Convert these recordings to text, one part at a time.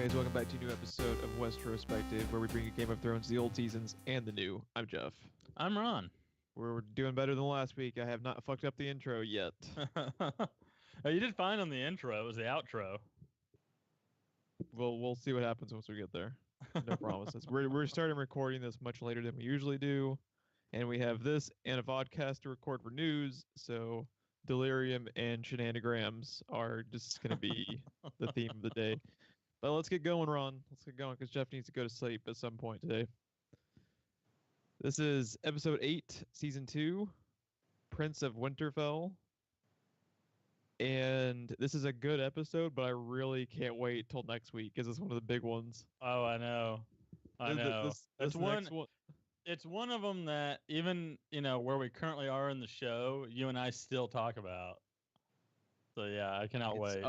guys, welcome back to a new episode of Westerospective, where we bring you Game of Thrones, the old seasons, and the new. I'm Geoff. I'm Ron. We're doing better than last week. I have not fucked up the intro yet. You did fine on the intro. It was the outro. We'll see what happens once we get there. No promises. We're starting recording this much later than we usually do, and we have this and a vodcast to record for news, so delirium and shenanigrams are just going to be the theme of the day. But let's get going, Ron. Let's get going, because Geoff needs to go to sleep at some point today. This is episode 8, season 2, Prince of Winterfell. And this is a good episode, but I really can't wait till next week, because it's one of the big ones. Oh, I know. I know. This one. It's one of them that even, where we currently are in the show, you and I still talk about. So, yeah, I cannot wait.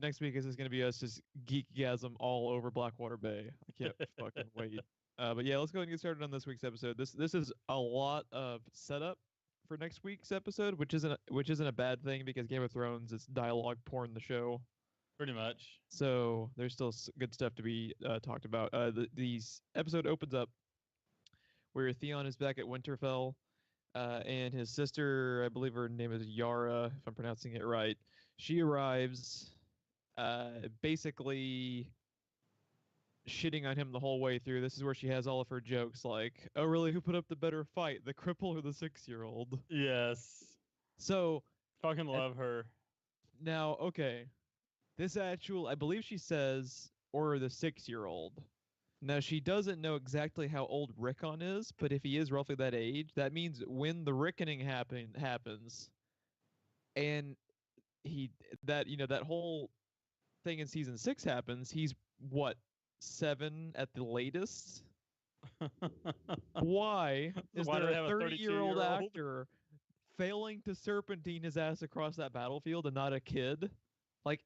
Next week is just going to be us just geekgasm all over Blackwater Bay. I can't fucking wait. But yeah, let's go ahead and get started on this week's episode. This is a lot of setup for next week's episode, which isn't a bad thing, because Game of Thrones is dialogue porn the show. Pretty much. So there's still good stuff to be talked about. The episode opens up where Theon is back at Winterfell. And his sister, I believe her name is Yara, if I'm pronouncing it right. She arrives, basically shitting on him the whole way through. This is where she has all of her jokes, like, "Oh, really? Who put up the better fight, the cripple or the 6-year-old?" Yes. So, fucking love her. Now, okay, I believe she says, "or the 6-year-old." Now, she doesn't know exactly how old Rickon is, but if he is roughly that age, that means when the Rickoning happens, and that whole thing in season 6 happens, he's, what, 7 at the latest? Why is there a 30-year-old actor failing to serpentine his ass across that battlefield and not a kid? Like,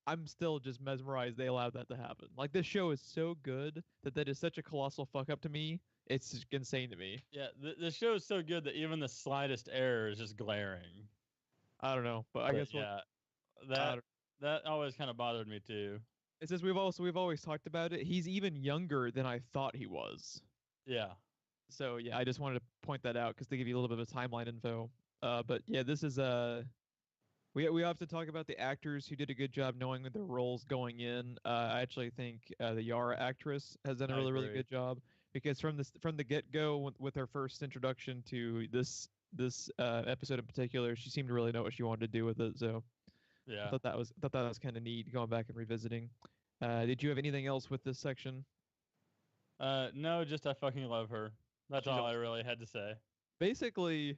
I'm still just mesmerized they allowed that to happen. Like, this show is so good that is such a colossal fuck up to me. It's just insane to me. Yeah, the show is so good that even the slightest error is just glaring. I don't know, but I guess that always kind of bothered me too. It's just we've always talked about it. He's even younger than I thought he was. Yeah. So yeah, I just wanted to point that out because they give you a little bit of timeline info. But yeah, this is We have to talk about the actors who did a good job knowing their roles going in. I actually think the Yara actress has done a really good job, because from the get-go with her first introduction to this episode in particular, she seemed to really know what she wanted to do with it. So yeah, I thought that was kind of neat going back and revisiting. Did you have anything else with this section? No, just I fucking love her. That's all I really had to say. Basically,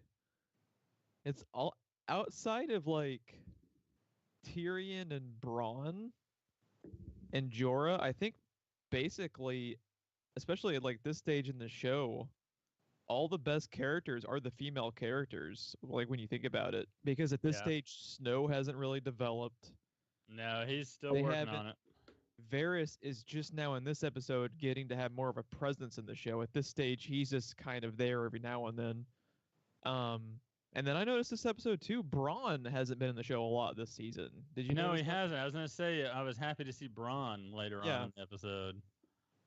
it's all outside of like Tyrion and Bronn and Jorah. I think basically, especially at like this stage in the show, all the best characters are the female characters, like when you think about it, because at this stage Snow hasn't really developed. No, he's still working on it. Varys is just now in this episode getting to have more of a presence in the show. At this stage, he's just kind of there every now and then. And then I noticed this episode too, Bronn hasn't been in the show a lot this season. Did you know? No, he hasn't. I was going to say, I was happy to see Bronn later on in the episode.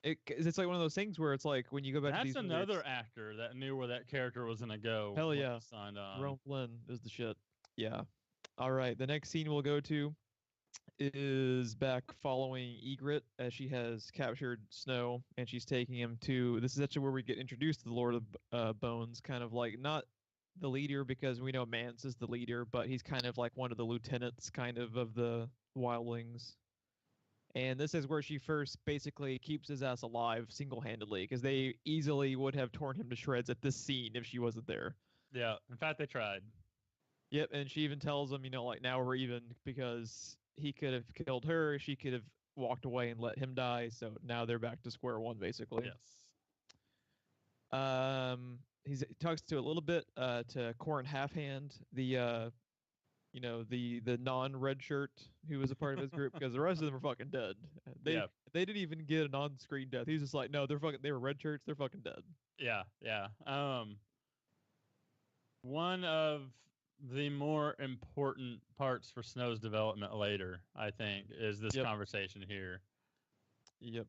It's like one of those things where it's like when you go back to these That's another actor that knew where that character was going to go. Hell yeah. Signed on. Rome Flynn is the shit. Yeah. All right. The next scene we'll go to is back following Ygritte, as she has captured Snow and she's taking him to, this is actually where we get introduced to the Lord of Bones, kind of like not the leader, because we know Mance is the leader, but he's kind of like one of the lieutenants kind of the wildlings. And this is where she first basically keeps his ass alive single-handedly, because they easily would have torn him to shreds at this scene if she wasn't there. Yeah, in fact, they tried. Yep, and she even tells him, like, now we're even, because he could have killed her, she could have walked away and let him die, so now they're back to square one, basically. Yes. He talks to a little bit to Corrin Halfhand, the non-red shirt who was a part of his group, because the rest of them are fucking dead. They didn't even get an on-screen death. He's just like, no, they were red shirts, they're fucking dead. Yeah. One of the more important parts for Snow's development later, I think, is this conversation here. Yep.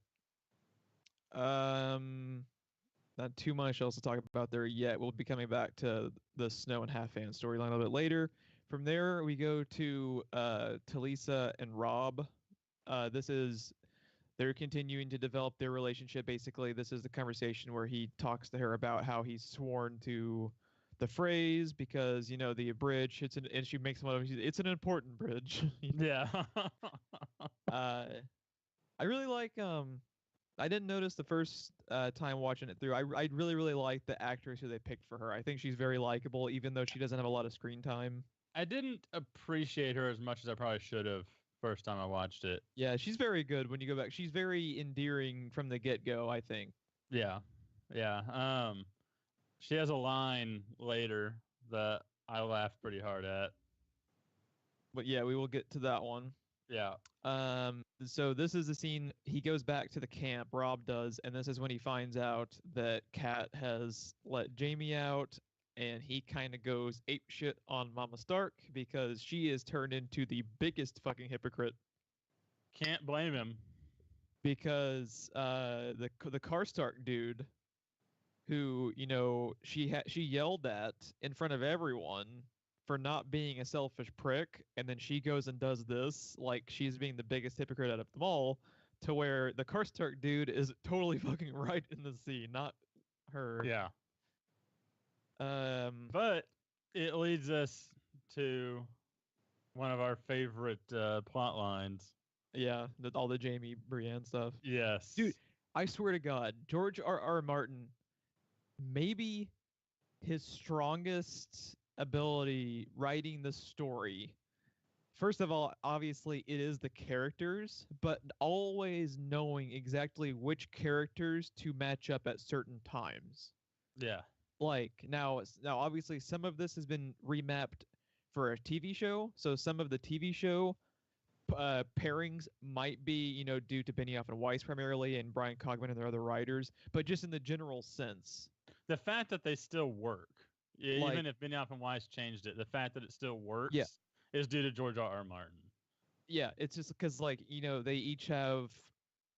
Not too much else to talk about there yet. We'll be coming back to the Snow and Half-Fan storyline a little bit later. From there, we go to Talisa and Rob. They're continuing to develop their relationship. Basically, this is the conversation where he talks to her about how he's sworn to the phrase because the bridge. And she makes fun of him. It's an important bridge. Yeah. I really like. I didn't notice the first time watching it through. I really really like the actress who they picked for her. I think she's very likable, even though she doesn't have a lot of screen time. I didn't appreciate her as much as I probably should have first time I watched it. Yeah, she's very good when you go back. She's very endearing from the get-go, I think. Yeah. Yeah. She has a line later that I laughed pretty hard at. But yeah, we will get to that one. Yeah. So this is the scene. He goes back to the camp, Rob does, and this is when he finds out that Kat has let Jaime out, and he kind of goes apeshit on Mama Stark because she is turned into the biggest fucking hypocrite. Can't blame him. Because the Karstark dude, who she yelled at in front of everyone for not being a selfish prick, and then she goes and does this like she's being the biggest hypocrite out of them all, to where the Karstark dude is totally fucking right in the scene, not her. Yeah. But it leads us to one of our favorite plot lines. Yeah, all the Jaime Brienne stuff. Yes. Dude, I swear to God, George R.R. Martin, maybe his strongest ability writing the story. First of all, obviously it is the characters, but always knowing exactly which characters to match up at certain times. Yeah. Like now obviously some of this has been remapped for a TV show, so some of the TV show pairings might be, due to Benioff and Weiss primarily, and Brian Cogman and their other writers, but just in the general sense. The fact that they still work, even if Benioff and Weiss changed it, the fact that it still works is due to George R.R. Martin. Yeah, it's just because, they each have,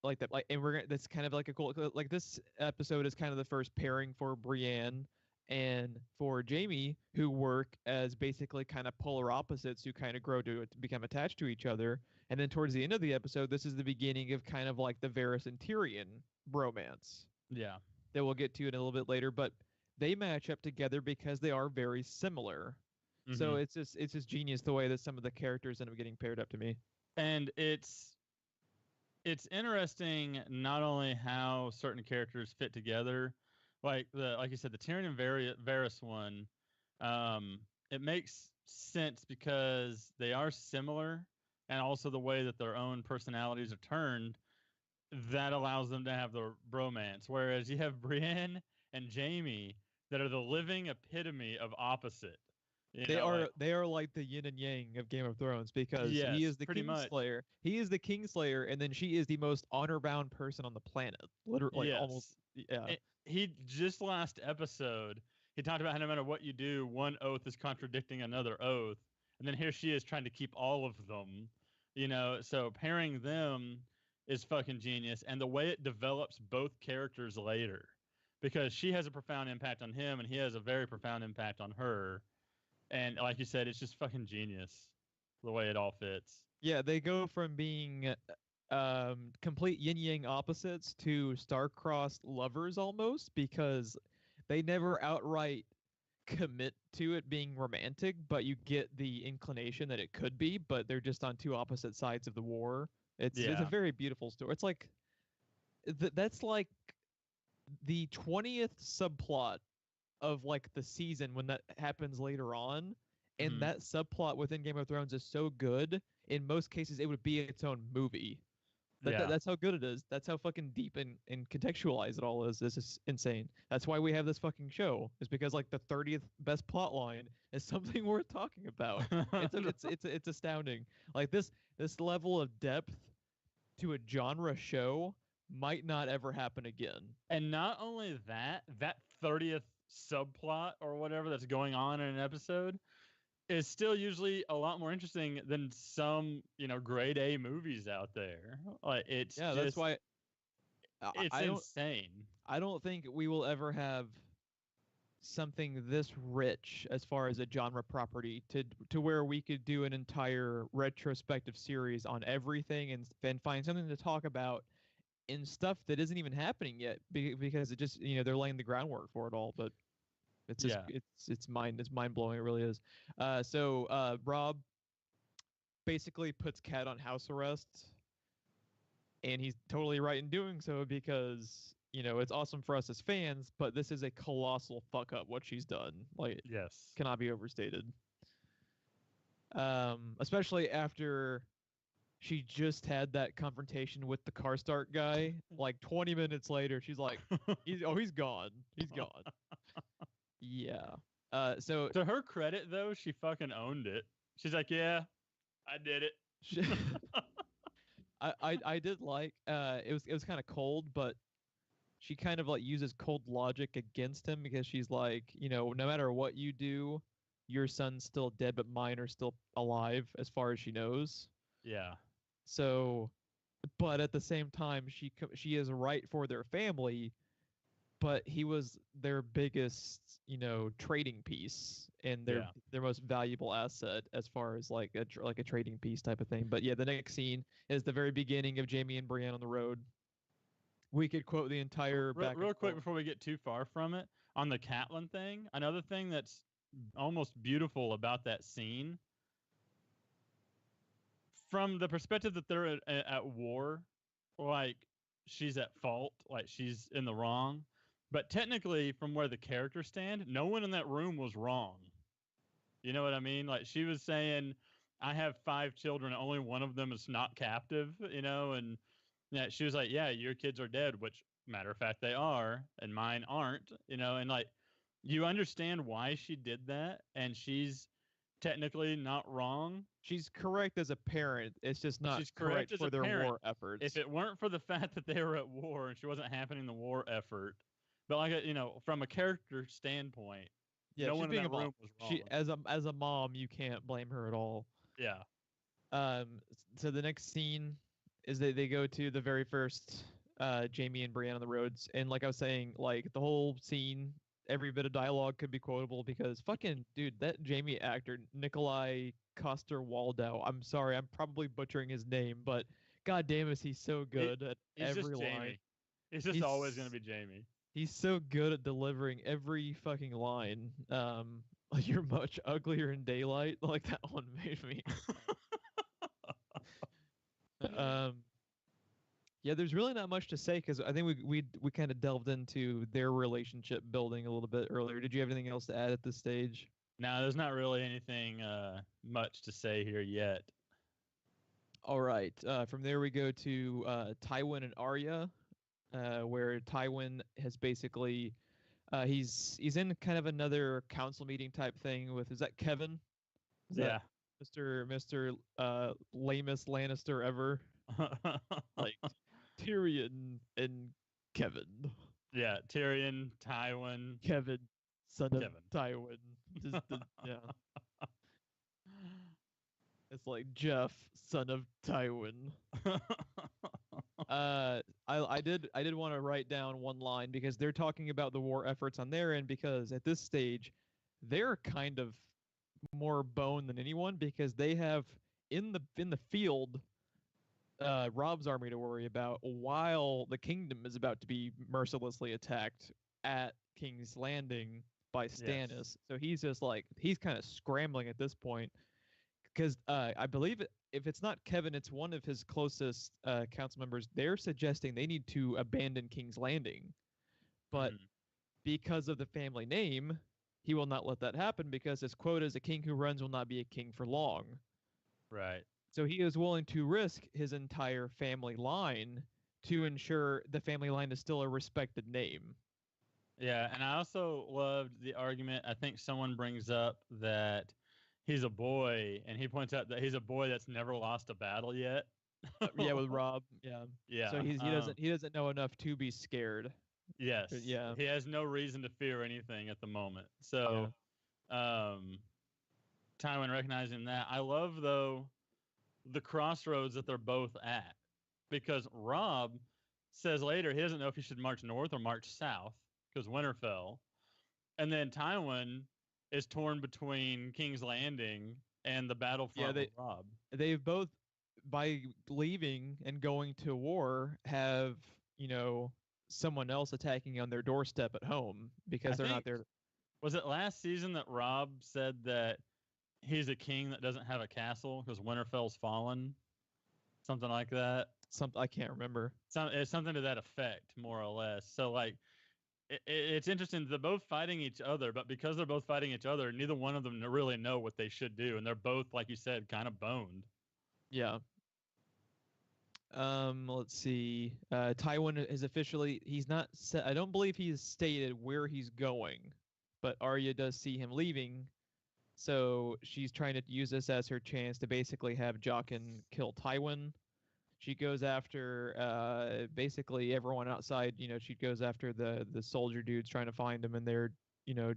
that, and that's kind of like a cool, this episode is kind of the first pairing for Brienne and for Jaime, who work as basically kind of polar opposites who kind of grow to become attached to each other. And then towards the end of the episode, this is the beginning of kind of like the Varys and Tyrion bromance. Yeah. That we'll get to in a little bit later, but they match up together because they are very similar. Mm-hmm. So it's just genius the way that some of the characters end up getting paired up to me. And it's interesting not only how certain characters fit together, like you said, the Tyrion and Varys one, it makes sense because they are similar, and also the way that their own personalities are turned, that allows them to have the bromance. Whereas you have Brienne and Jaime that are the living epitome of opposite. They are like the yin and yang of Game of Thrones, because he is the Kingslayer. He is the Kingslayer, and then she is the most honor-bound person on the planet. Literally, almost. Yeah. He just last episode, he talked about how no matter what you do, one oath is contradicting another oath, and then here she is trying to keep all of them. So pairing them is fucking genius, and the way it develops both characters later, because she has a profound impact on him, and he has a very profound impact on her. And like you said, it's just fucking genius, the way it all fits. Yeah, they go from being complete yin-yang opposites to star-crossed lovers almost, because they never outright commit to it being romantic, but you get the inclination that it could be, but they're just on two opposite sides of the war. It's a very beautiful story. It's like, that's like the 20th subplot of like the season when that happens later on, and that subplot within Game of Thrones is so good, in most cases it would be its own movie. That's how good it is. That's how fucking deep and contextualized it all is. This is insane. That's why we have this fucking show, is because like the 30th best plot line is something worth talking about. It's astounding. Like this level of depth to a genre show might not ever happen again. And not only that 30th subplot or whatever that's going on in an episode is still usually a lot more interesting than some, grade A movies out there. Like that's why It's I don't insane. I don't think we will ever have something this rich as far as a genre property to where we could do an entire retrospective series on everything and then find something to talk about in stuff that isn't even happening yet because it just they're laying the groundwork for it all. But it's just Yeah. it's mind blowing. It really is. Rob basically puts Kat on house arrest, and he's totally right in doing so because it's awesome for us as fans, but this is a colossal fuck up what she's done. Like, Yes. cannot be overstated. Especially after she just had that confrontation with the car start guy. Like 20 minutes later, she's like, he's gone. He's gone. Yeah. So To her credit, though, she fucking owned it. She's like, yeah, I did it. she, I did like it was kind of cold, but she kind of like uses cold logic against him because she's like, no matter what you do, your son's still dead, but mine are still alive as far as she knows. Yeah. So, but at the same time, she is right for their family, but he was their biggest, trading piece and Yeah. their most valuable asset as far as like a trading piece type of thing. But yeah, the next scene is the very beginning of Jaime and Brienne on the road. We could quote the entire back Real and quick forth. before we get too far from it, on the Catelyn thing, another thing that's almost beautiful about that scene, from the perspective that they're at war, like she's at fault, like she's in the wrong. But technically, from where the characters stand, no one in that room was wrong. You know what I mean? Like she was saying, I have 5 children, only one of them is not captive, and yeah, she was like, yeah, your kids are dead, which matter of fact they are, and mine aren't, and like you understand why she did that, and she's technically not wrong. She's correct as a parent. It's just not She's correct correct as for a their parent. war efforts. If it weren't for the fact that they were at war and she wasn't happening the war effort, but like from a character standpoint, Yeah, no she's one in being a that mom. room was wrong. She as a mom, you can't blame her at all. Yeah. So the next scene is they go to the very first Jaime and Brienne on the roads, and like I was saying, like the whole scene, every bit of dialogue could be quotable because fucking dude, that Jaime actor Nikolai Coster-Waldau. I'm sorry, I'm probably butchering his name, but god damn is he so good at He's every just line. Jaime. He's just always gonna be Jaime. He's so good at delivering every fucking line. Like you're much uglier in daylight. Like that one made me. um, yeah, there's really not much to say because I think we kind of delved into their relationship building a little bit earlier. Did you have anything else to add at this stage? No, there's not really anything much to say here yet. All right. From there we go to Tywin and Arya, where Tywin has basically he's in kind of another council meeting type thing with, is that Kevin? Is Yeah. that Mr. Lamest Lannister ever? Like Tyrion and Kevin. Yeah, Tyrion, Tywin, Kevin, son of Kevin. Tywin. Yeah. It's like Geoff, son of Tywin. I did want to write down one line because they're talking about the war efforts on their end because at this stage they're kind of more bone than anyone because they have in the field Rob's army to worry about while the kingdom is about to be mercilessly attacked at King's Landing by Stannis. Yes. So he's just like he's kind of scrambling at this point because I believe if it's not Kevin, it's one of his closest council members. They're suggesting they need to abandon King's Landing, but because of the family name, he will not let that happen because his quote is, "A king who runs will not be a king for long." Right. So he is willing to risk his entire family line to ensure the family line is still a respected name. Yeah, and I also loved the argument. I think someone brings up that he's a boy, and he points out that he's a boy that's never lost a battle yet. Yeah, with Rob. Yeah. Yeah. So he doesn't know enough to be scared. Yes. Yeah. He has no reason to fear anything at the moment. So, Tywin recognizing that, I love though the crossroads that they're both at, because Rob says later he doesn't know if he should march north or march south because Winterfell. And then Tywin is torn between King's Landing and the battlefront with Robb. They've both, by leaving and going to war, have, someone else attacking on their doorstep at home because they're not there. Was it last season that Robb said that he's a king that doesn't have a castle because Winterfell's fallen? Something like that. I can't remember. It's something to that effect, more or less. So, like, it's interesting. They're both fighting each other, but because they're both fighting each other, neither one of them really know what they should do, and they're both, like you said, kind of boned. Yeah. Let's see. Tywin is officially, he's not set. I don't believe he's stated where he's going, but Arya does see him leaving. So she's trying to use this as her chance to basically have Jaqen kill Tywin. She goes after basically everyone outside. She goes after the soldier dudes trying to find him, and they're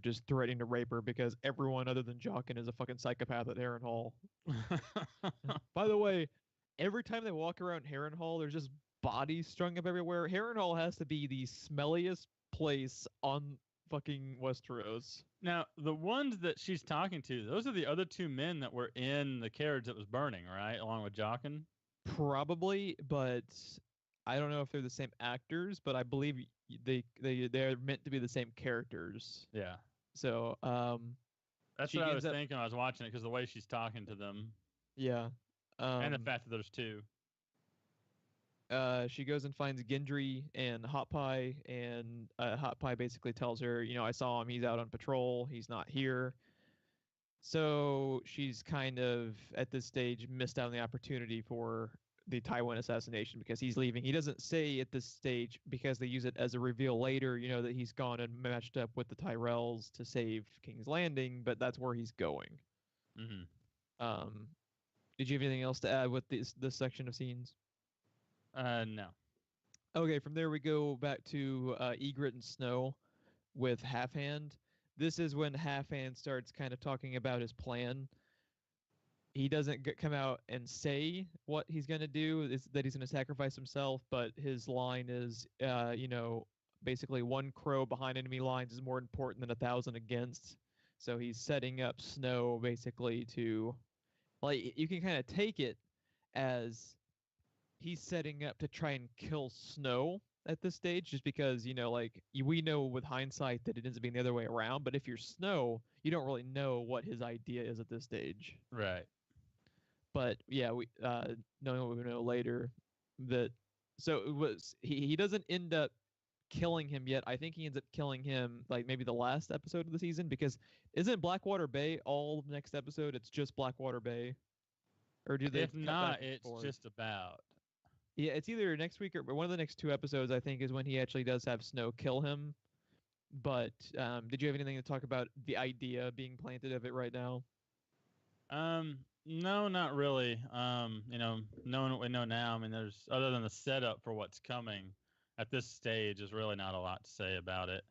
just threatening to rape her because everyone other than Jaqen is a fucking psychopath at Harrenhal. By the way, every time they walk around Harrenhal, there's just bodies strung up everywhere. Harrenhal has to be the smelliest place on fucking Westeros. Now, the ones that she's talking to, those are the other two men that were in the carriage that was burning, right? Along with Jaqen? Probably, but I don't know if they're the same actors, but I believe they're meant to be the same characters. Yeah. So, that's what I was thinking when I was watching it, because the way she's talking to them. Yeah. And the fact that there's two. She goes and finds Gendry and Hot Pie, and Hot Pie basically tells her, I saw him, he's out on patrol, he's not here. So she's kind of, at this stage, missed out on the opportunity for the Tywin assassination because he's leaving. He doesn't say at this stage, because they use it as a reveal later, that he's gone and matched up with the Tyrells to save King's Landing, but that's where he's going. Mm-hmm. Did you have anything else to add with this section of scenes? No. Okay, from there we go back to Ygritte and Snow with Halfhand. This is when Halfhand starts kind of talking about his plan. He doesn't come out and say what he's going to do, is that he's going to sacrifice himself, but his line is, basically 1 crow behind enemy lines is more important than 1,000 against. So he's setting up Snow basically to, like, you can kind of take it as he's setting up to try and kill Snow at this stage, just because, we know with hindsight that it ends up being the other way around, but if you're Snow, you don't really know what his idea is at this stage. Right. But yeah, we knowing what we know later, that so it was he doesn't end up killing him yet. I think he ends up killing him like maybe the last episode of the season, because isn't Blackwater Bay all next episode? It's just Blackwater Bay, or do they? If not, it's just about. Yeah, it's either next week or one of the next 2 episodes, I think, is when he actually does have Snow kill him. But did you have anything to talk about the idea being planted of it right now? No, not really. Knowing what we know now, I mean, there's, other than the setup for what's coming at this stage, is really not a lot to say about it.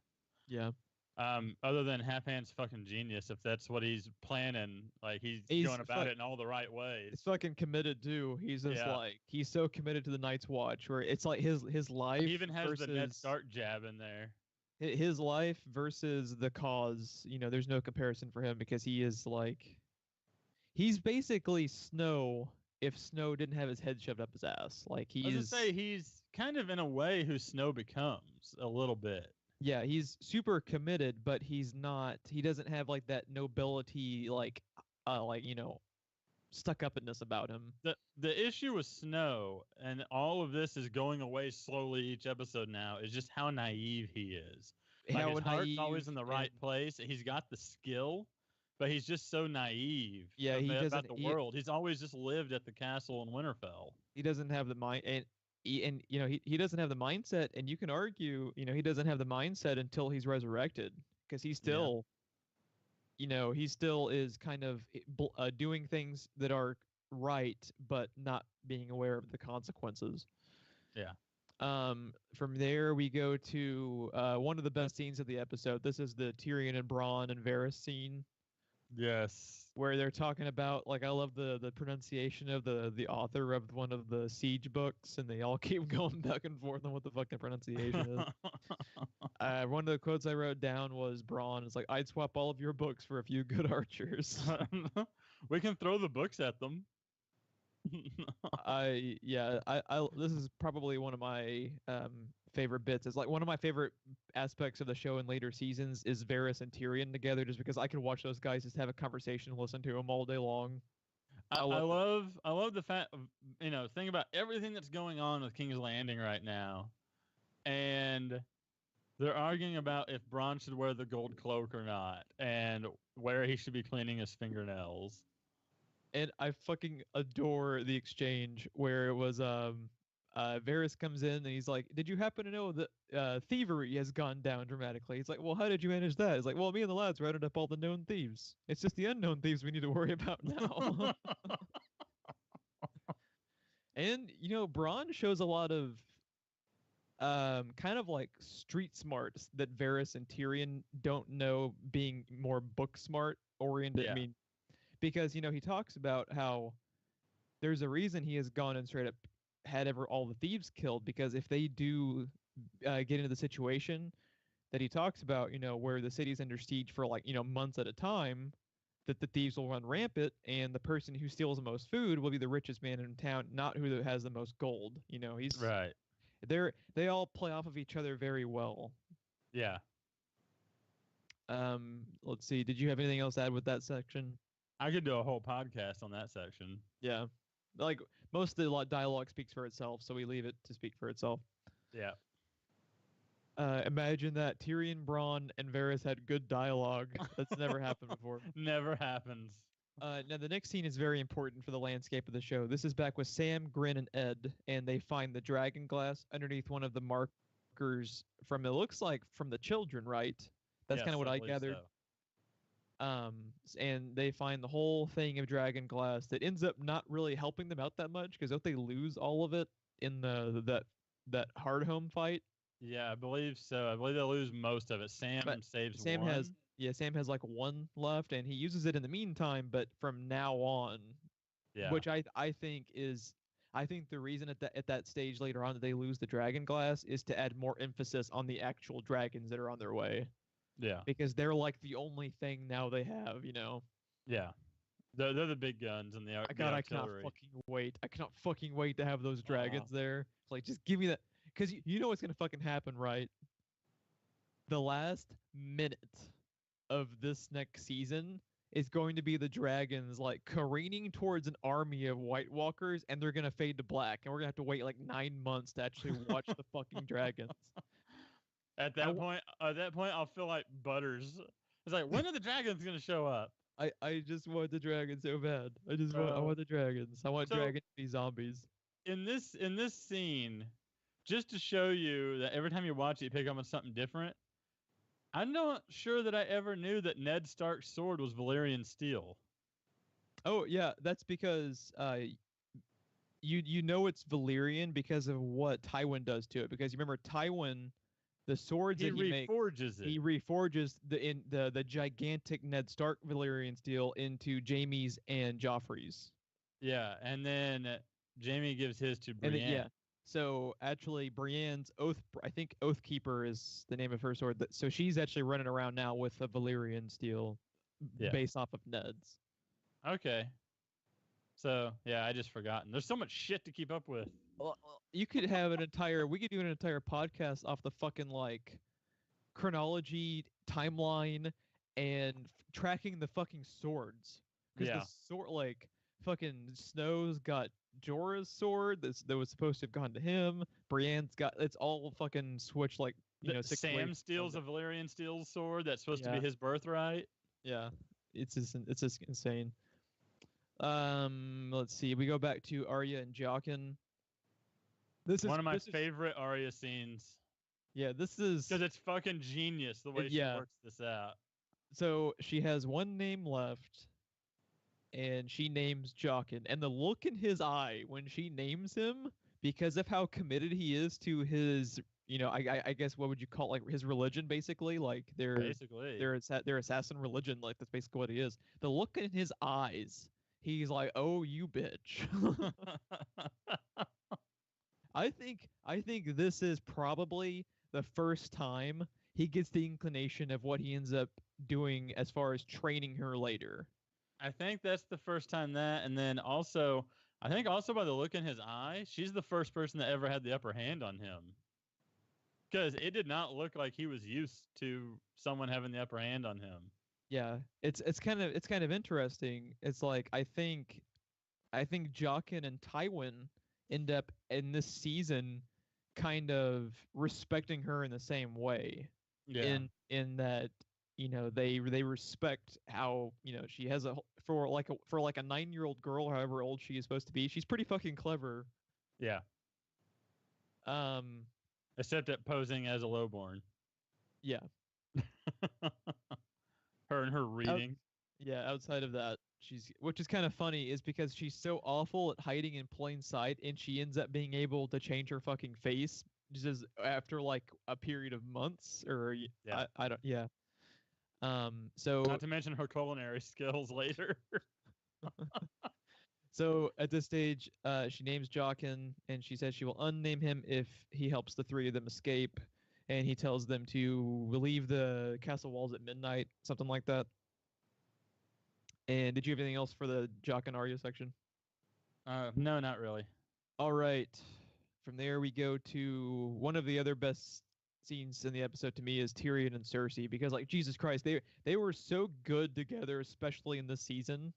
Yeah. Other than Halfhand's fucking genius, if that's what he's planning, like he's going about it in all the right ways. He's fucking committed too. He's just like, he's so committed to the Night's Watch, where it's like his life. He even has the Ned Stark jab in there. His life versus the cause. There's no comparison for him, because he is like, he's basically Snow if Snow didn't have his head shoved up his ass. Like he's kind of in a way who Snow becomes a little bit. Yeah, he's super committed, but he's not. He doesn't have like that nobility, stuck-upness about him. The issue with Snow, and all of this is going away slowly each episode now, is just how naive he is. Like, his heart's always in the right place. He's got the skill, but he's just so naive. Yeah, about the world. He's always just lived at the castle in Winterfell. He doesn't have the mind, and he doesn't have the mindset, and you can argue, he doesn't have the mindset until he's resurrected, because he's still, he still is kind of doing things that are right, but not being aware of the consequences. Yeah. From there we go to one of the best scenes of the episode. This is the Tyrion and Bronn and Varys scene, Yes. where they're talking about, like, I love the pronunciation of the author of one of the Siege books, and they all keep going back and forth on what the fucking pronunciation is. One of the quotes I wrote down was Braun. It's like, I'd swap all of your books for a few good archers. We can throw the books at them. I this is probably one of my favorite bits. It's like one of my favorite aspects of the show in later seasons is Varys and Tyrion together, just because I can watch those guys just have a conversation and listen to them all day long. I love the fact of, think about everything that's going on with King's Landing right now, and they're arguing about if Bronn should wear the gold cloak or not, and where he should be cleaning his fingernails. And I fucking adore the exchange where it was Varys comes in and he's like, "Did you happen to know that thievery has gone down dramatically?" He's like, "Well, how did you manage that?" He's like, "Well, me and the lads rounded up all the known thieves. It's just the unknown thieves we need to worry about now." And Bronn shows a lot of kind of like street smarts that Varys and Tyrion don't know, being more book smart oriented. Yeah. I mean, because he talks about how there's a reason he has gone and straight up had all the thieves killed, because if they do get into the situation that he talks about, where the city's under siege for like months at a time, that the thieves will run rampant, and the person who steals the most food will be the richest man in town, not who has the most gold. He's right. They all play off of each other very well. Yeah. Let's see. Did you have anything else to add with that section? I could do a whole podcast on that section. Yeah. Like, most of the dialogue speaks for itself, so we leave it to speak for itself. Yeah. Imagine that Tyrion, Bronn, and Varys had good dialogue. That's never happened before. Never happens. Now, the next scene is very important for the landscape of the show. This is back with Sam, Grin, and Ed, and they find the dragon glass underneath one of the markers from, it looks like, from the children, right? That's kind of what I gathered. So. And they find the whole thing of dragon glass that ends up not really helping them out that much, because don't they lose all of it in that hard home fight? Yeah, I believe so. I believe they lose most of it. Sam saves Sam one. Sam has like one left, and he uses it in the meantime. But from now on, which I think the reason at that stage later on that they lose the dragon glass is to add more emphasis on the actual dragons that are on their way. Yeah. Because they're like the only thing now they have, Yeah. They're the big guns and the artillery. I cannot fucking wait. I cannot fucking wait to have those dragons there. Like, just give me that. Because you know what's going to fucking happen, right? The last minute of this next season is going to be the dragons, like, careening towards an army of White Walkers, and they're going to fade to black. And we're going to have to wait, like, 9 months to actually watch the fucking dragons. At that point, I'll feel like Butters. It's like, when are the dragons going to show up? I just want the dragons so bad. I want the dragons. I want dragons to be zombies. In this scene, just to show you that every time you watch it, you pick up on something different. I'm not sure that I ever knew that Ned Stark's sword was Valyrian steel. Oh yeah, that's because you know it's Valyrian because of what Tywin does to it. Because you remember Tywin, the swords that he reforges it. He reforges the gigantic Ned Stark Valyrian steel into Jaime's and Joffrey's. Yeah, and then Jaime gives his to Brienne. So actually, Brienne's Oathkeeper is the name of her sword. So she's actually running around now with a Valyrian steel, based off of Ned's. Okay. So yeah, I just forgotten. There's so much shit to keep up with. Well, you could have we could do an entire podcast off the fucking like chronology, timeline, and tracking the fucking swords. Because the sword, like, fucking Snow's got Jorah's sword that was supposed to have gone to him. Brienne's got, it's all fucking switched, like, Sam steals a Valyrian steel sword that's supposed to be his birthright. Yeah, it's just insane. Let's see. We go back to Arya and Jaqen. This is one of my favorite Arya scenes. Yeah, this is because it's fucking genius the way she works this out. So she has one name left, and she names Jaqen, and the look in his eye when she names him, because of how committed he is to his I guess what would you call like his religion basically? Like Basically. their assassin religion. Like that's basically what he is. The look in his eyes, he's like, "Oh, you bitch." I think this is probably the first time he gets the inclination of what he ends up doing as far as training her later. I think that's the first time that, and then also, I think also by the look in his eye, she's the first person that ever had the upper hand on him. Because it did not look like he was used to someone having the upper hand on him. Yeah, it's kind of interesting. It's like I think Jaqen and Tywin end up in this season kind of respecting her in the same way. Yeah. In that they respect how she has for like a 9-year-old girl, however old she is supposed to be, she's pretty fucking clever. Yeah. Um, Except at posing as a lowborn. yeah. Her and her Out, reading. yeah, outside of that, which is kind of funny is because she's so awful at hiding in plain sight, and she ends up being able to change her fucking face just after like a period of months or Yeah. I don't yeah. So Not to mention her culinary skills later. So at this stage, she names Jaqen, and she says she will unname him if he helps the three of them escape. And he tells them to leave the castle walls at midnight, something like that. And did you have anything else for the Jaqen Arya section? No, not really. All right. From there, we go to one of the other best scenes in the episode to me is Tyrion and Cersei, because like Jesus Christ, they were so good together, especially in this season.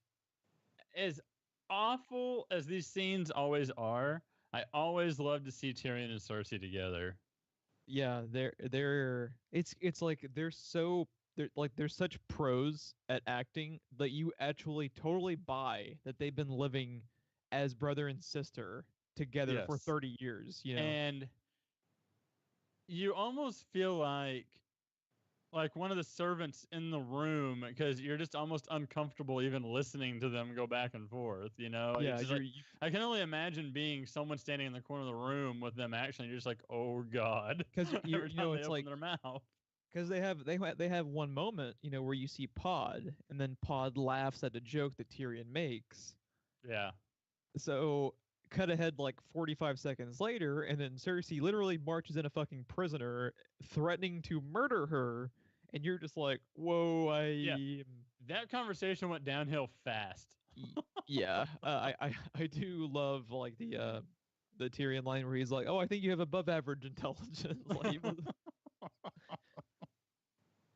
As awful as these scenes always are, I always love to see Tyrion and Cersei together. Yeah, it's like they're such pros at acting that you actually totally buy that they've been living as brother and sister together for Yes. 30 years, And you almost feel like one of the servants in the room, because you're just almost uncomfortable even listening to them go back and forth. Yeah, It's just I can only imagine being someone standing in the corner of the room with them actually. You're just like, oh god, because every time they it's open like their mouth. because they have one moment where you see Pod, and then Pod laughs at a joke that Tyrion makes. Yeah. So cut ahead like 45 seconds later, and then Cersei literally marches in a fucking prisoner, threatening to murder her, and you're just like, whoa, Yeah. That conversation went downhill fast. Yeah, I do love like the Tyrion line where he's like, "Oh, I think you have above average intelligence." Like,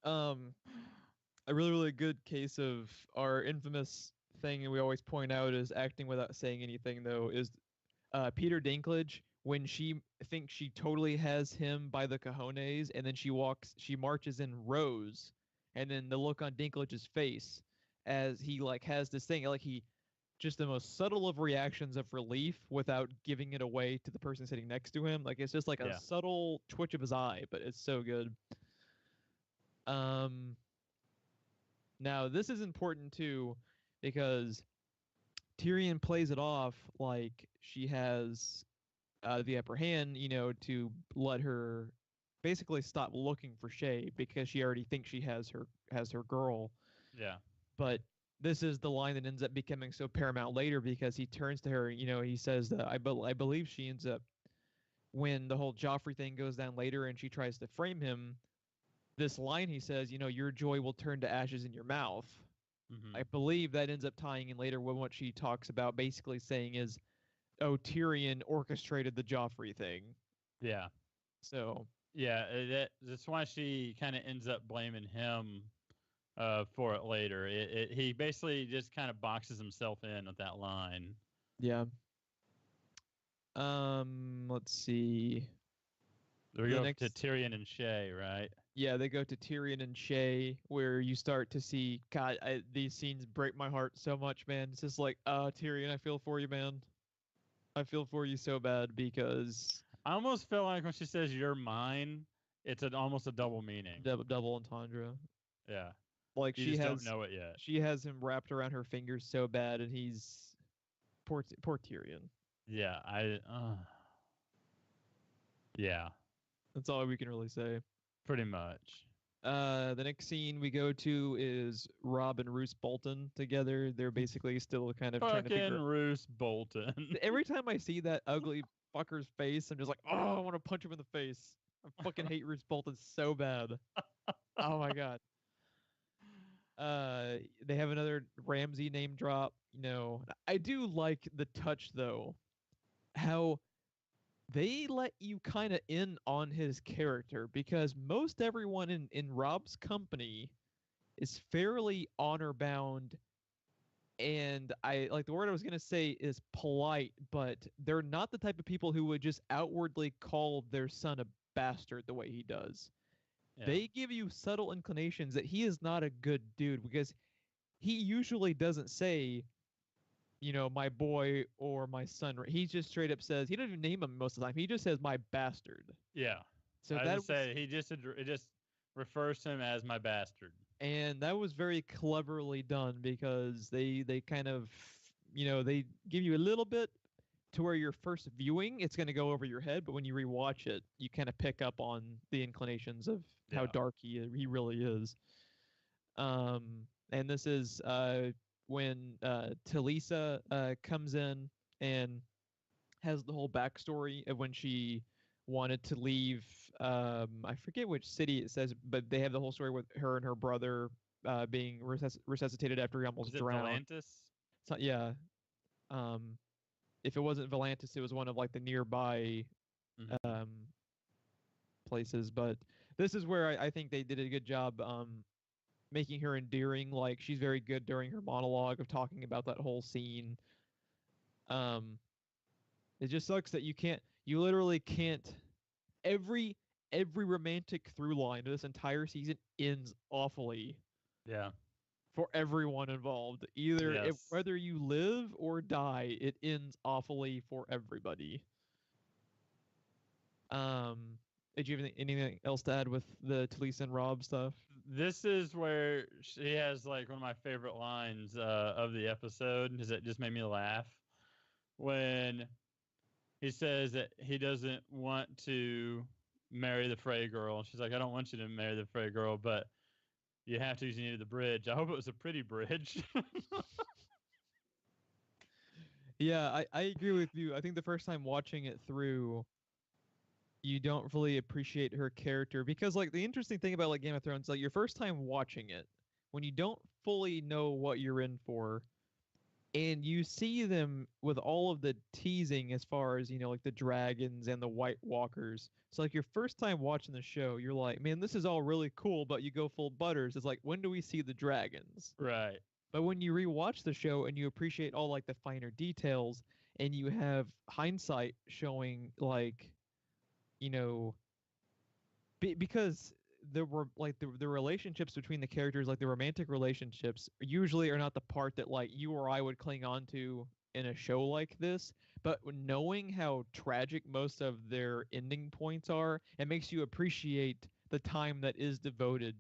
a really really good case of our infamous thing, and we always point out is acting without saying anything. Though is Peter Dinklage when she thinks she totally has him by the cojones, and then she marches in rows, and then the look on Dinklage's face as he like has this thing like he just the most subtle of reactions of relief without giving it away to the person sitting next to him. Like it's just like a subtle twitch of his eye, but it's so good. Um, Now this is important too because Tyrion plays it off like she has the upper hand, to let her basically stop looking for Shay because she already thinks she has her girl. Yeah. But this is the line that ends up becoming so paramount later because he turns to her, he says that I believe she ends up when the whole Joffrey thing goes down later and she tries to frame him. This line he says, your joy will turn to ashes in your mouth. Mm-hmm. I believe that ends up tying in later when what she talks about basically saying is, oh, Tyrion orchestrated the Joffrey thing. Yeah. So. Yeah, that's why she kind of ends up blaming him for it later. He basically just kind of boxes himself in with that line. Yeah. Let's see. We go to Tyrion and Shay, right? Yeah, they go to Tyrion and Shay, where you start to see, God, these scenes break my heart so much, man. It's just like, Tyrion, I feel for you, man. I feel for you so bad because I almost feel like when she says "you're mine," it's almost a double meaning. Double entendre. Yeah. Like you just don't know it yet. She has him wrapped around her fingers so bad, and he's poor Tyrion. Yeah, yeah. That's all we can really say. Pretty much. The next scene we go to is Rob and Roose Bolton together. They're basically still kind of trying to figure Fucking out. Roose Bolton. Every time I see that ugly fucker's face, I'm just like, oh, I want to punch him in the face. I fucking hate Roose Bolton so bad. Oh my god. They have another Ramsey name drop. I do like the touch though. How they let you kind of in on his character because most everyone in Rob's company is fairly honor bound, and I like the word I was going to say is polite, but they're not the type of people who would just outwardly call their son a bastard the way he does. Yeah. They give you subtle inclinations that he is not a good dude because he usually doesn't say, my boy or my son. He just straight up says, he doesn't even name him most of the time. He just says my bastard. Yeah. So I that just was, say it just refers to him as my bastard. and that was very cleverly done because they kind of, they give you a little bit to where your first viewing it's going to go over your head, but when you rewatch it, you kind of pick up on the inclinations of how dark he really is. And this is when Talisa comes in and has the whole backstory of when she wanted to leave. I forget which city it says, but they have the whole story with her and her brother being resuscitated after he almost drowned. Volantis? So, yeah. If it wasn't Volantis, it was one of like the nearby places. But this is where I think they did a good job making her endearing. Like she's very good during her monologue of talking about that whole scene. It just sucks that you literally can't. Every romantic through line of this entire season ends awfully. Yeah. For everyone involved, either whether you live or die, it ends awfully for everybody. Did you have anything else to add with the Talisa and Rob stuff? This is where she has like one of my favorite lines of the episode. Because it just made me laugh when he says that he doesn't want to marry the Frey girl. She's like, I don't want you to marry the Frey girl, but you have to because you needed the bridge. I hope it was a pretty bridge. Yeah, I agree with you. I think the first time watching it through, you don't really appreciate her character because like the interesting thing about like Game of Thrones, like your first time watching it, when you don't fully know what you're in for, and you see them with all of the teasing as far as like the dragons and the White Walkers. So like your first time watching the show, you're like, man, this is all really cool, but you go full butters. It's like, when do we see the dragons? Right. But when you rewatch the show and you appreciate all like the finer details, and you have hindsight showing like, because there were like the relationships between the characters, like the romantic relationships, usually are not the part that like you or I would cling on to in a show like this. But knowing how tragic most of their ending points are, it makes you appreciate the time that is devoted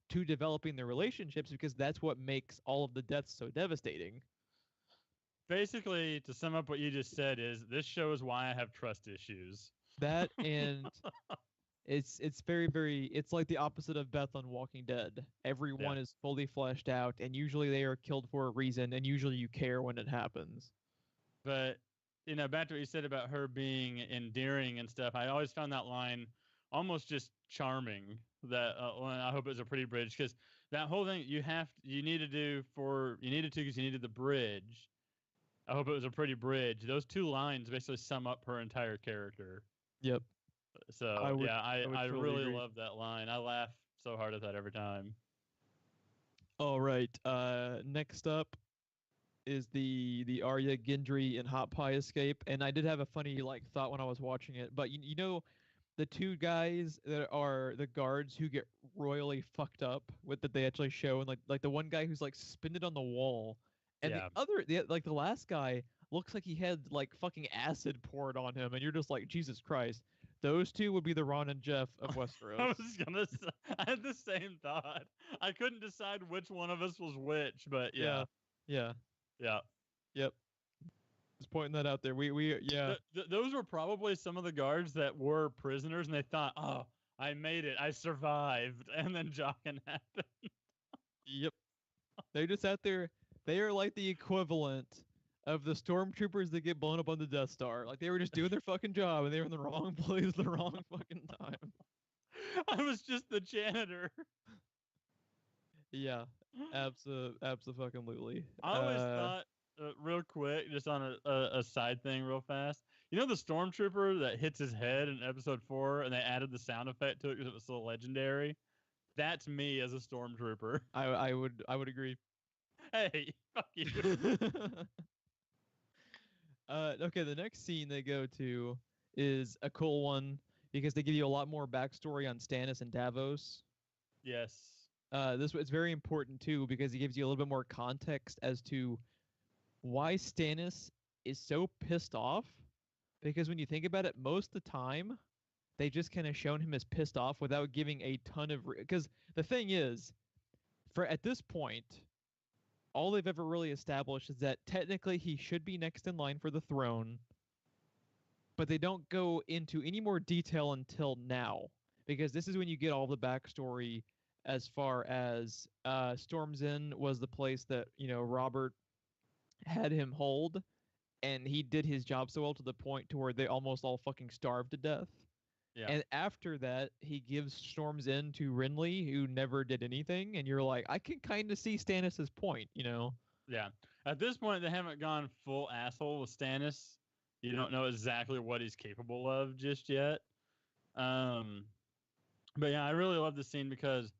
to developing their relationships because that's what makes all of the deaths so devastating. Basically, to sum up what you just said, is this show is why I have trust issues. That and it's very, very, it's like the opposite of Beth on Walking Dead. Everyone is fully fleshed out, and usually they are killed for a reason, and usually you care when it happens. But back to what you said about her being endearing and stuff, I always found that line almost just charming. That I hope it was a pretty bridge, because that whole thing you needed to because you needed the bridge. I hope it was a pretty bridge. Those two lines basically sum up her entire character. Yep. So I really love that line. I laugh so hard at that every time. All right. Next up is the Arya, Gendry, and Hot Pie escape, and I did have a funny thought when I was watching it. But you know, the two guys that are the guards who get royally fucked up with that they actually show, and like the one guy who's suspended on the wall, and the last guy looks like he had fucking acid poured on him, and you're just like, Jesus Christ. Those two would be the Ron and Geoff of Westeros. I was gonna say, I had the same thought. I couldn't decide which one of us was which, but yeah. Yep. Just pointing that out there. Yeah. Those were probably some of the guards that were prisoners, and they thought, "Oh, I made it, I survived," and then Jockin happened. Yep. They're just out there. They are like the equivalent of the stormtroopers that get blown up on the Death Star. Like they were just doing their fucking job, and they were in the wrong place, the wrong fucking time. I was just the janitor. Yeah. Absolutely. I always thought, real quick, just on a side thing, real fast. You know the stormtrooper that hits his head in episode 4, and they added the sound effect to it because it was so legendary. That's me as a stormtrooper. I would agree. Hey, fuck you. Okay, the next scene they go to is a cool one because they give you a lot more backstory on Stannis and Davos. Yes. This is very important too because it gives you a little bit more context as to why Stannis is so pissed off. Because when you think about it, most of the time, they just kind of shown him as pissed off without giving a ton of. Because the thing is, at this point, all they've ever really established is that technically he should be next in line for the throne, but they don't go into any more detail until now, because this is when you get all the backstory as far as Storm's Inn was the place that, Robert had him hold, and he did his job so well to the point to where they almost all fucking starved to death. Yeah. And after that, he gives Storm's Inn to Renly, who never did anything, and you're like, I can kind of see Stannis' point, Yeah. At this point, they haven't gone full asshole with Stannis. You don't know exactly what he's capable of just yet. But yeah, I really love this scene because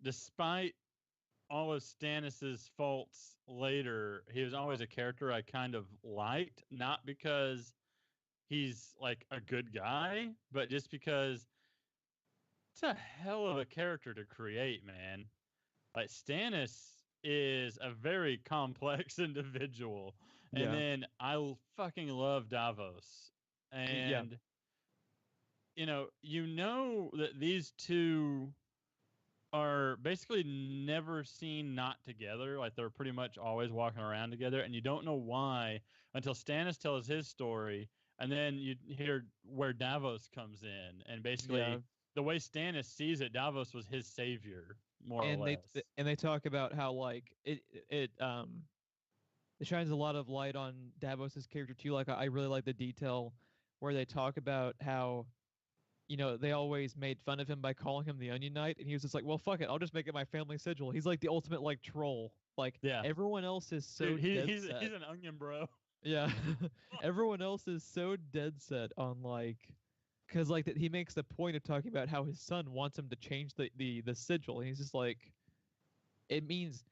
despite all of Stannis's faults later, he was always a character I kind of liked, not because he's like a good guy, but just because it's a hell of a character to create, man. Like Stannis is a very complex individual. And then I fucking love Davos. And you know that these two are basically never seen not together. Like they're pretty much always walking around together, and you don't know why until Stannis tells his story, and then you hear where Davos comes in, and basically the way Stannis sees it, Davos was his savior, more or less. And they talk about how like it shines a lot of light on Davos's character too. Like I really like the detail where they talk about how they always made fun of him by calling him the Onion Knight, and he was just like, well, fuck it, I'll just make it my family sigil. He's like the ultimate like troll. Like everyone else is so Dude, dead set. He's an onion, bro. Yeah. Everyone else is so dead set on like, because like he makes the point of talking about how his son wants him to change the sigil, and he's just like, it means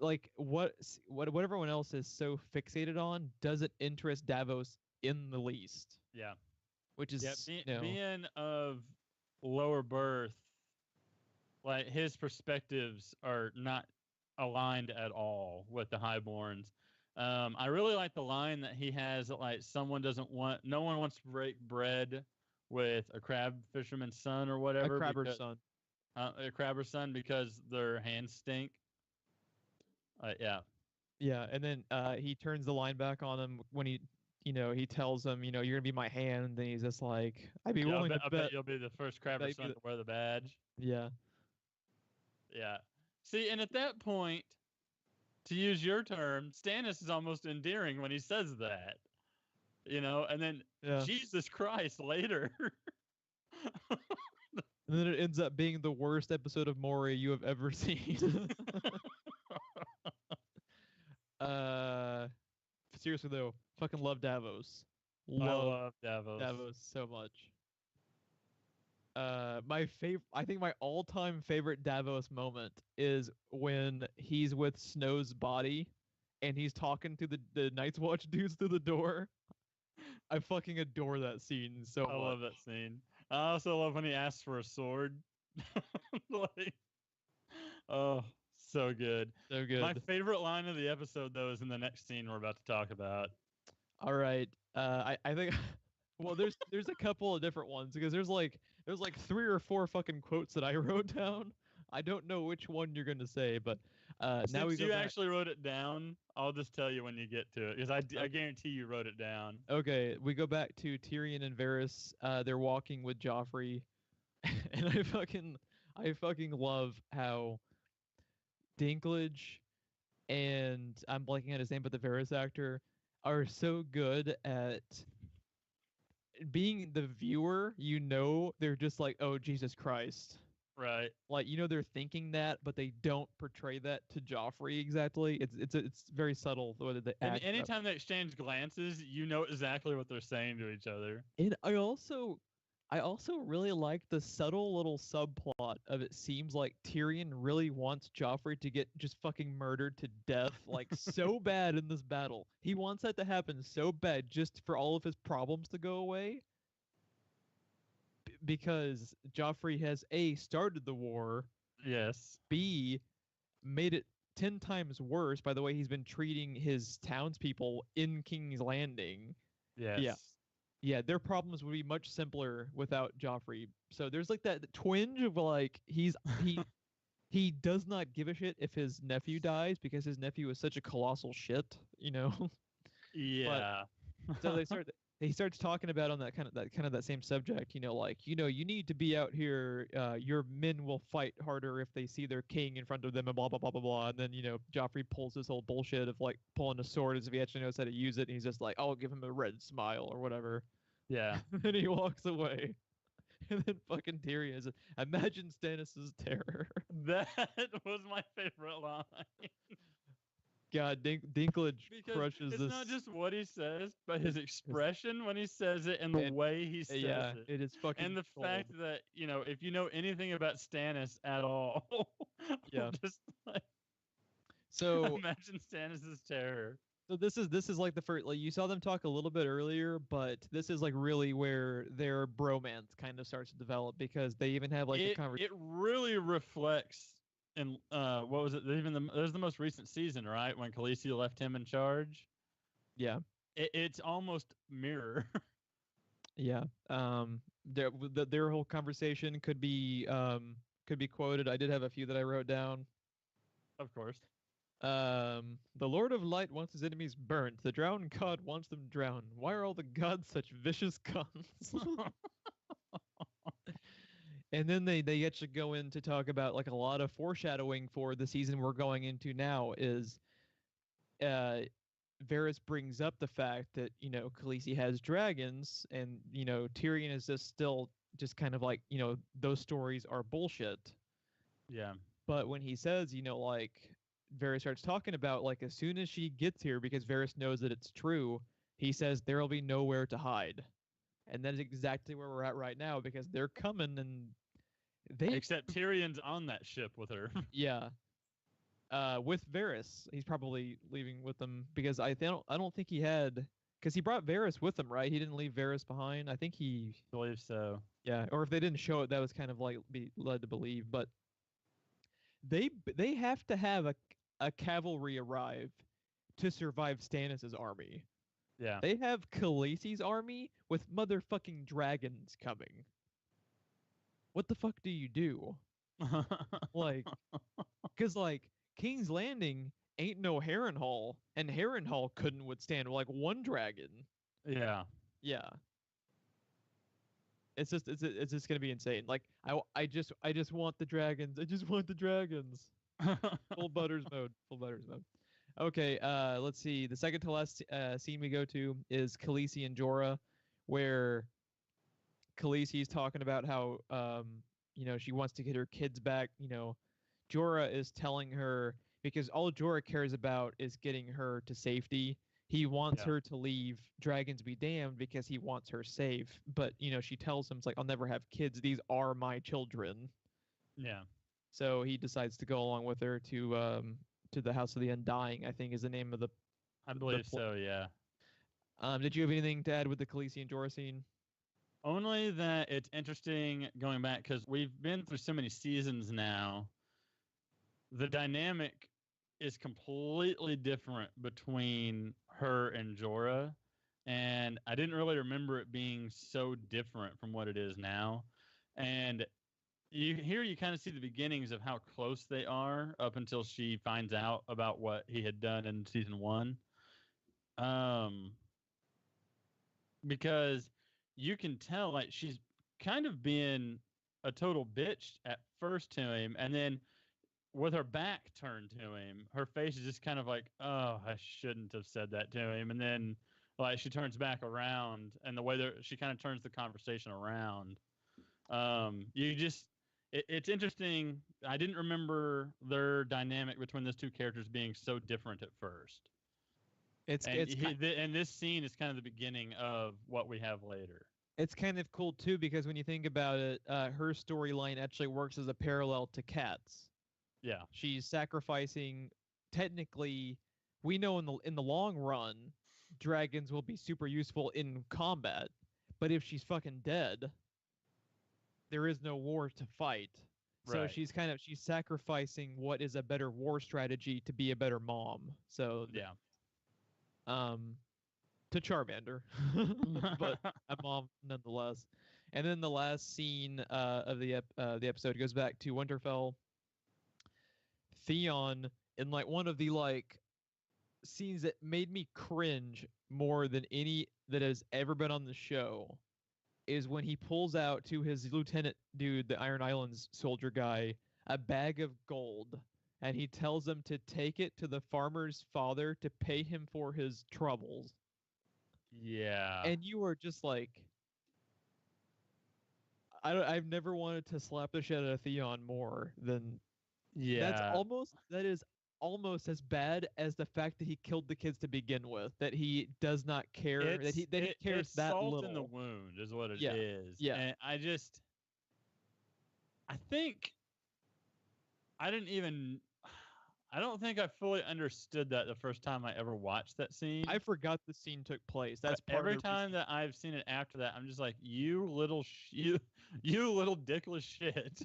like what everyone else is so fixated on doesn't interest Davos in the least. Yeah. Which is being of lower birth, like his perspectives are not aligned at all with the Highborns. I really like the line that he has that like no one wants to break bread with a crab fisherman's son or whatever. A crabber's son. A crabber's son because their hands stink. Yeah. Yeah, and then he turns the line back on him when he tells him, you're gonna be my hand, and then he's just like, I'd be willing to bet you'll be the first crabber son to wear the badge. Yeah. Yeah. See, and at that point, to use your term, Stannis is almost endearing when he says that. And then Jesus Christ later. And then it ends up being the worst episode of Maury you have ever seen. Seriously though, fucking love Davos. I love Davos. Davos so much. I think my all-time favorite Davos moment is when he's with Snow's body, and he's talking to the Night's Watch dudes through the door. I fucking adore that scene so much. I love that scene. I also love when he asks for a sword. Like, oh, so good. So good. My favorite line of the episode, though, is in the next scene we're about to talk about. All right. I think well, there's a couple of different ones because there's like 3 or 4 fucking quotes that I wrote down. I don't know which one you're going to say, but Now we Since go you back. actually wrote it down, I'll just tell you when you get to it, because I guarantee you wrote it down. Okay, we go back to Tyrion and Varys. They're walking with Joffrey, and I fucking love how Dinklage and I'm blanking on his name, but the Varys actor are so good at being the viewer. They're just like, oh Jesus Christ. Right. Like they're thinking that, but they don't portray that to Joffrey exactly. It's very subtle the way that they And act. anytime they exchange glances, you know exactly what they're saying to each other. And I also really like the subtle little subplot of it seems like Tyrion really wants Joffrey to get just fucking murdered to death, like so bad in this battle. He wants that to happen so bad just for all of his problems to go away. Because Joffrey has A, started the war, Yes. B, made it 10 times worse by the way he's been treating his townspeople in King's Landing. Yes. Yeah. Yeah, their problems would be much simpler without Joffrey. So there's like that twinge of like he does not give a shit if his nephew dies because his nephew is such a colossal shit. Yeah. So he starts talking about on that same subject, you need to be out here, your men will fight harder if they see their king in front of them and blah blah blah blah blah. And then, Joffrey pulls this whole bullshit of like pulling a sword as if he actually knows how to use it, and he's just like, I'll give him a red smile or whatever. Yeah. And then he walks away. And then fucking Tyrion is imagine Stannis' terror. That was my favorite line. God, Dinklage Because crushes it's this. not just what he says, but his expression when he says it and the And- way he says Yeah, it. it is fucking And the gold. fact that, if you know anything about Stannis at all, Yeah. just like, So imagine Stannis' terror. So this is like the first, like you saw them talk a little bit earlier, but this is like really where their bromance kind of starts to develop because they even have like a conversation. It really reflects in what was it? There's the most recent season, right? When Khaleesi left him in charge. Yeah, It's almost mirror. yeah. Their whole conversation could be quoted. I did have a few that I wrote down. Of course. The Lord of Light wants his enemies burnt. The drowned god wants them drowned. Why are all the gods such vicious cunts? And then they actually go in to talk about like a lot of foreshadowing for the season we're going into now is Varys brings up the fact that, Khaleesi has dragons and, Tyrion is just kind of like, those stories are bullshit. Yeah. But when he says, like Varys starts talking about like as soon as she gets here, because Varys knows that it's true, he says there will be nowhere to hide. And that is exactly where we're at right now because they're coming and Except Tyrion's on that ship with her. Yeah. With Varys, he's probably leaving with them because I don't think he had because he brought Varys with him, right? He didn't leave Varys behind. I think he I believe so. Yeah, or if they didn't show it, that was kind of like be led to believe. But they have to have a cavalry arrive to survive Stannis' army. Yeah. They have Khaleesi's army with motherfucking dragons coming. What the fuck do you do? Like, because like King's Landing ain't no Harrenhal, and Harrenhal couldn't withstand like one dragon. Yeah. Yeah. It's just gonna be insane. Like I just want the dragons. I just want the dragons. Full butters mode. Full butters mode. Okay, let's see. The second to last scene we go to is Khaleesi and Jorah, where Khaleesi's talking about how she wants to get her kids back. Jorah is telling her because all Jorah cares about is getting her to safety. He wants her to leave Dragons Be Damned because he wants her safe. But she tells him it's like I'll never have kids. These are my children. Yeah. So he decides to go along with her to the House of the Undying, I think is the name of the. I believe so. Yeah. Did you have anything to add with the Khaleesi and Jorah scene? Only that it's interesting going back because we've been through so many seasons now. The dynamic is completely different between her and Jorah, and I didn't really remember it being so different from what it is now. And you kind of see the beginnings of how close they are up until she finds out about what he had done in season 1. Um, because you can tell like she's kind of being a total bitch at first to him, and then with her back turned to him, her face is just kind of like, oh, I shouldn't have said that to him. And then like she turns back around, and the way that she kind of turns the conversation around, you just it's interesting. I didn't remember their dynamic between those two characters being so different at first. And this scene is kind of the beginning of what we have later. It's kind of cool too because when you think about it, her storyline actually works as a parallel to Kat's. Yeah, she's sacrificing. Technically, we know in the long run, dragons will be super useful in combat. But if she's fucking dead, there is no war to fight. So right. she's sacrificing what is a better war strategy to be a better mom. So yeah. To Charmander, but a mom nonetheless. And then the last scene of the episode goes back to Winterfell. Theon in like one of the like scenes that made me cringe more than any that has ever been on the show is when he pulls out to his lieutenant dude, the Iron Islands soldier guy, a bag of gold, and he tells him to take it to the farmer's father to pay him for his troubles. Yeah. And you are just like, I've never wanted to slap the shit out of Theon more than. Yeah. That is almost as bad as the fact that he killed the kids to begin with. That he does not care. That he cares it's that salt little. in the wound is what it Yeah. is. Yeah. And I think I don't think I fully understood that the first time I ever watched that scene. I forgot the scene took place. That's part every time that I've seen it after that, I'm just like, you little dickless shit.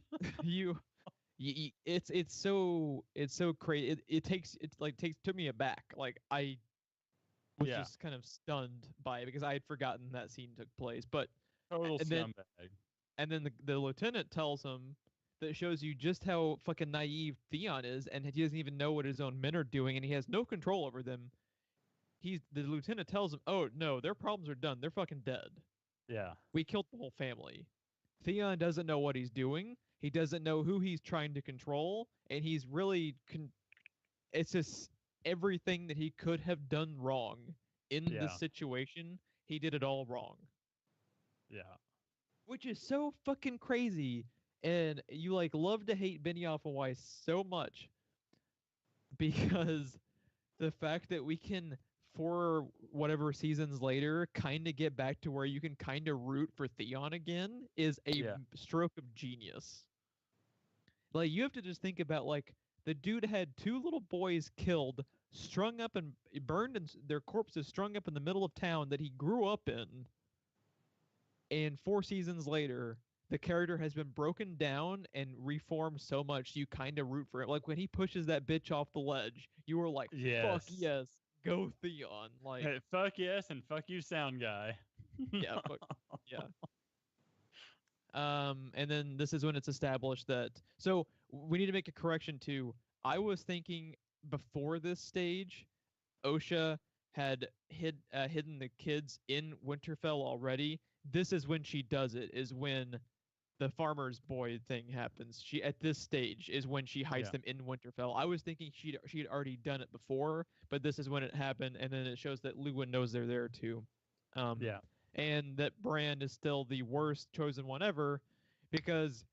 It's so crazy. It took me aback. Like I was just kind of stunned by it because I had forgotten that scene took place. But total scumbag. And then the lieutenant tells him that shows you just how fucking naive Theon is, and he doesn't even know what his own men are doing, and he has no control over them. The lieutenant tells him, "Oh no, their problems are done. They're fucking dead. Yeah, we killed the whole family." Theon doesn't know what he's doing. He doesn't know who he's trying to control, and he's really it's just everything that he could have done wrong in this situation. He did it all wrong. Yeah, which is so fucking crazy. And you like love to hate Benioff and Weiss so much because the fact that we can, for whatever seasons later, kind of get back to where you can kind of root for Theon again is a stroke of genius. Like you have to just think about like the dude had 2 little boys killed, strung up and burned, and their corpses strung up in the middle of town that he grew up in. And 4 seasons later, the character has been broken down and reformed so much you kind of root for it. Like when he pushes that bitch off the ledge, you were like, fuck yes, go Theon. Like hey, fuck yes and fuck you, sound guy. yeah, yeah. And then this is when it's established that. So we need to make a correction too. I was thinking before this stage, Osha had hidden the kids in Winterfell already. This is when she does it. Is when the farmer's boy thing happens. She at this stage is when she hides them in Winterfell. I was thinking she'd already done it before, but this is when it happened, and then it shows that Luwin knows they're there too. And that Bran is still the worst chosen one ever, because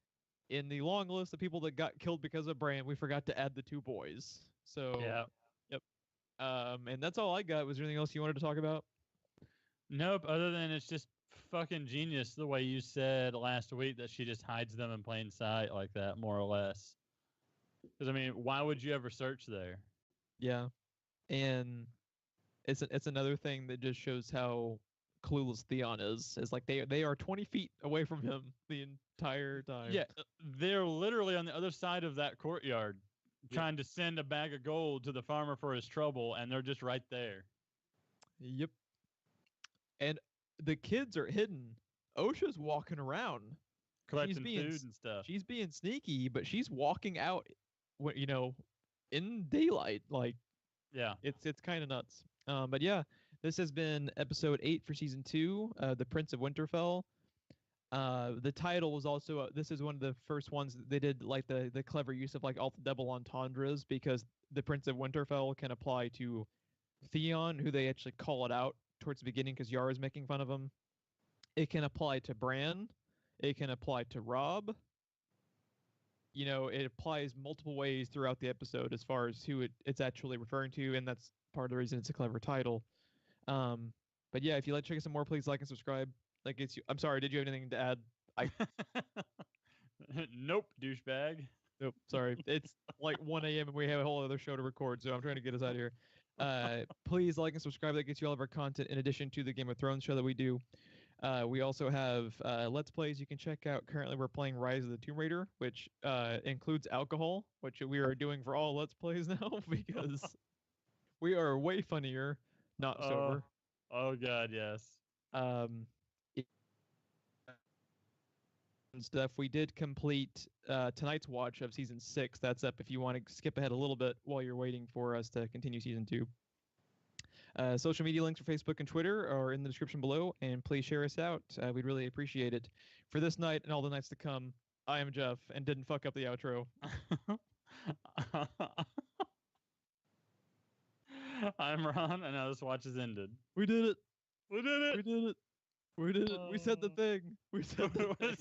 in the long list of people that got killed because of Bran, we forgot to add the 2 boys. So yep. And that's all I got. Was there anything else you wanted to talk about? Nope. Other than it's just fucking genius the way you said last week that she just hides them in plain sight like that, more or less. Because I mean, why would you ever search there? Yeah, and it's another thing that just shows how clueless Theon is. Is like they are 20 feet away from him the entire time. Yeah, they're literally on the other side of that courtyard, trying to send a bag of gold to the farmer for his trouble, and they're just right there. Yep. And the kids are hidden. Osha's walking around. collecting food and stuff. She's being sneaky, but she's walking out, in daylight. Like, yeah, it's kind of nuts. But yeah, this has been episode 8 for season 2, The Prince of Winterfell. The title was also this is one of the first ones that they did, like the clever use of like all the double entendres, because the Prince of Winterfell can apply to Theon, who they actually call it out towards the beginning because Yara's making fun of him. It can apply to Bran. It can apply to Robb. It applies multiple ways throughout the episode as far as who it's actually referring to, and that's part of the reason it's a clever title. But yeah, if you'd like to check out some more, please like and subscribe. I'm sorry, did you have anything to add? Nope, douchebag. Nope, sorry. It's like 1 a.m. and we have a whole other show to record, so I'm trying to get us out of here. Please like and subscribe. That gets you all of our content in addition to the Game of Thrones show that we do. We also have Let's Plays you can check out. Currently, we're playing Rise of the Tomb Raider, which includes alcohol, which we are doing for all Let's Plays now because we are way funnier, not sober. Oh, God, yes. And stuff. We did complete tonight's watch of season 6. That's up if you want to skip ahead a little bit while you're waiting for us to continue season 2. Social media links for Facebook and Twitter are in the description below, and please share us out. We'd really appreciate it. For this night and all the nights to come, I am Geoff and didn't fuck up the outro. I'm Ron, and now this watch is ended. We did it. We did it. We did it. We did it. We said the thing. We said the thing.